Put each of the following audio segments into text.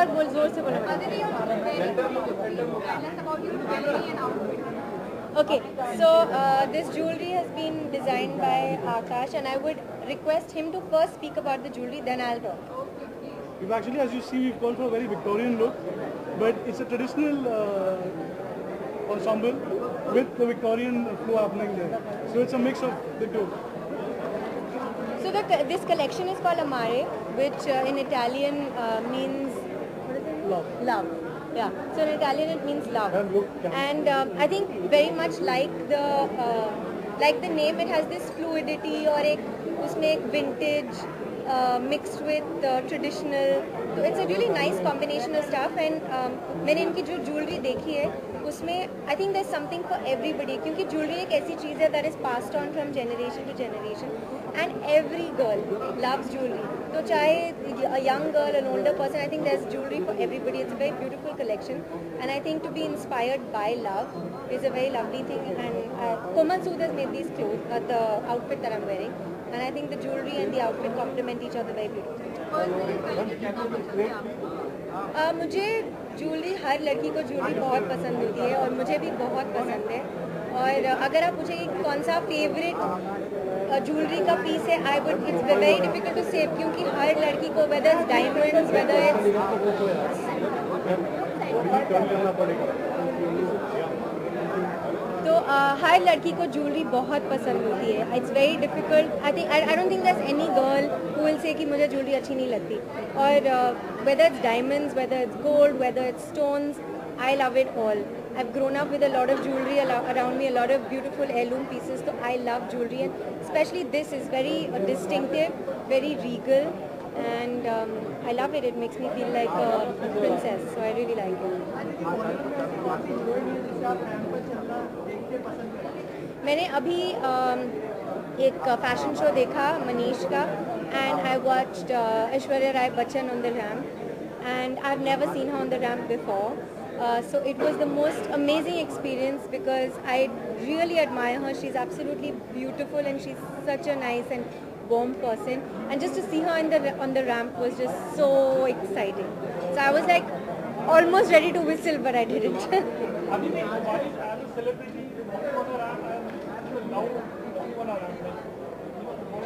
और बोल जोर से बोलो। Okay, so this jewelry has been designed by Akash, and I would request him to first speak about the jewelry, then I'll talk. We've actually, as you see, we've gone for a very Victorian look, but it's a traditional ensemble with the Victorian flow happening there. So it's a mix of the two. So this collection is called Amare, which in Italian means what is it? Love. Love. Yeah. So in Italian it means love. And I think very much like the name, it has this fluidity or उसमें एक vintage mixed with traditional. So it's a really nice combination of stuff. And मैंने इनकी जो jewelry देखी है उसमें I think there's something for everybody, क्योंकि jewelry एक ऐसी चीज़ है that is passed on from generation to generation, and every girl loves jewelry. तो चाहे a young girl, an older person, I think there's jewelry for everybody. It's a very beautiful collection, and I think to be inspired by love is a very lovely thing. And Komal Sood has made these clothes, the outfit that I'm wearing, and I think the jewelry and the outfit complement each other very beautifully. मुझे jewellery, हर लड़की को jewellery बहुत पसंद होती है और मुझे भी बहुत पसंद है. और अगर आप पूछे कौन सा फेवरेट ज्वेलरी का पीस है, I would, it's very difficult to say, क्योंकि हर लड़की को वेदर इट्स डायमंड्स, वेदर तो हर लड़की को ज्वेलरी बहुत पसंद होती है. It's very difficult. I don't think there is any girl who will say कि मुझे ज्वेलरी अच्छी नहीं लगती. और whether it's diamonds, whether it's gold, whether it's stones, I love it all. I've grown up with a lot of jewelry around me, a lot of beautiful heirloom pieces, so I love jewelry, and especially this is very distinctive, very regal, and I love it. It makes me feel like a princess, so I really like it. मैंने अभी एक fashion show देखा मनीष का, and I watched Aishwarya Rai Bachchan on the ramp, and I've never seen her on the ramp before. So it was the most amazing experience because I really admire her. She's absolutely beautiful and she's such a nice and warm person. And just to see her on the ramp was just so exciting. So I was like almost ready to whistle, but I didn't.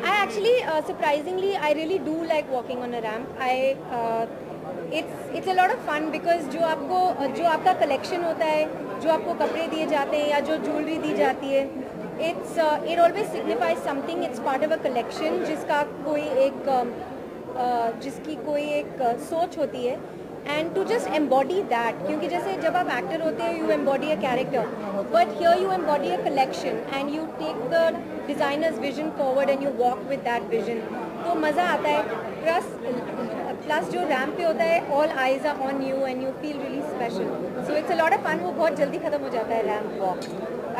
I actually, surprisingly, I really do like walking on a ramp. It's a lot of fun because जो आपका collection होता है, जो आपको कपड़े दिए जाते हैं या जो ज्वेलरी दी जाती है, it always signifies something. It's part of a collection जिसकी कोई एक सोच होती है, and to just embody that, क्योंकि जैसे जब आप एक्टर होते हैं you embody a character, but here you embody a collection and you take the designer's vision forward and you walk with that vision. तो मज़ा आता है. प्लस जो रैम्प पे होता है, all eyes are on you and you feel really special. So it's a lot of fun. वो बहुत जल्दी ख़त्म हो जाता है ramp walk.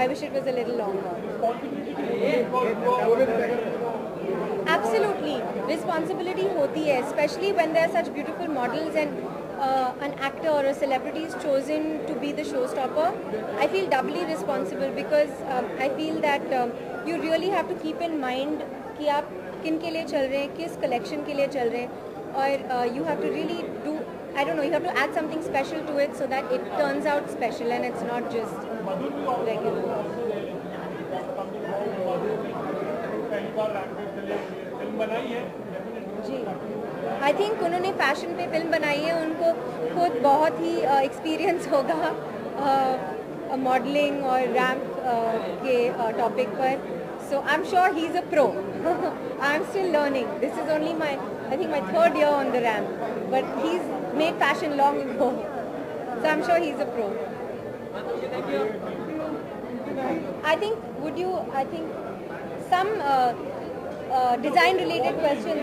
I wish it was a little longer. Absolutely, responsibility होती है, especially when there are such beautiful models and an actor or a celebrity is chosen to be the showstopper. I feel doubly responsible because I feel that you really have to keep in mind कि आप किन के लिए चल रहे हैं, किस collection के लिए चल रहे हैं, और you have to really do, I don't know, you have to add something special to it so that it turns out special and it's not just regular. जी, आई थिंक उन्होंने फैशन पे film बनाई है, उनको खुद बहुत ही experience होगा मॉडलिंग और रैम्प के टॉपिक पर. So I'm sure he's a pro. I'm still learning. This is only I think my third year on the ramp, but he's made fashion long ago. So I'm sure he's a pro. I think some design related questions.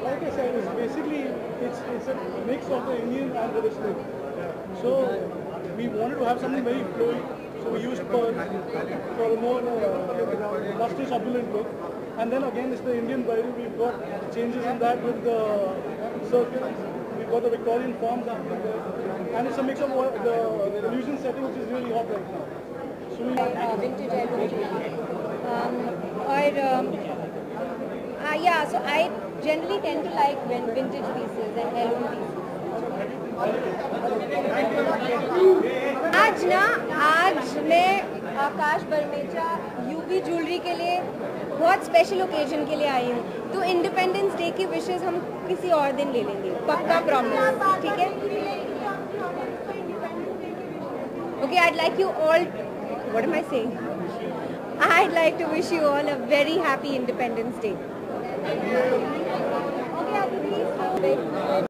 Like I said, basically it's a mix of the Indian and traditional. So we wanted to have something very flowy. So we used pearl for a more lustrous, opulent look. And then again, it's the Indian bridal. We've got changes in that with the circle. We've got the Victorian forms happening there. And it's a mix of the illusion setting, which is really hot right now. So we vintage heirloom. और yeah, Yeah, so I generally tend to like vintage pieces and heirloom pieces. आज मैं आकाश बर्मेचा UP jewellery के लिए बहुत special occasion के लिए आई हूँ. तो इंडिपेंडेंस डे की विशेस हम किसी और दिन ले लेंगे, पक्का प्रॉमिस. ठीक है? Okay, I'd like you all. What am I saying? I'd like to wish you all a very happy Independence Day. Okay, Aditi.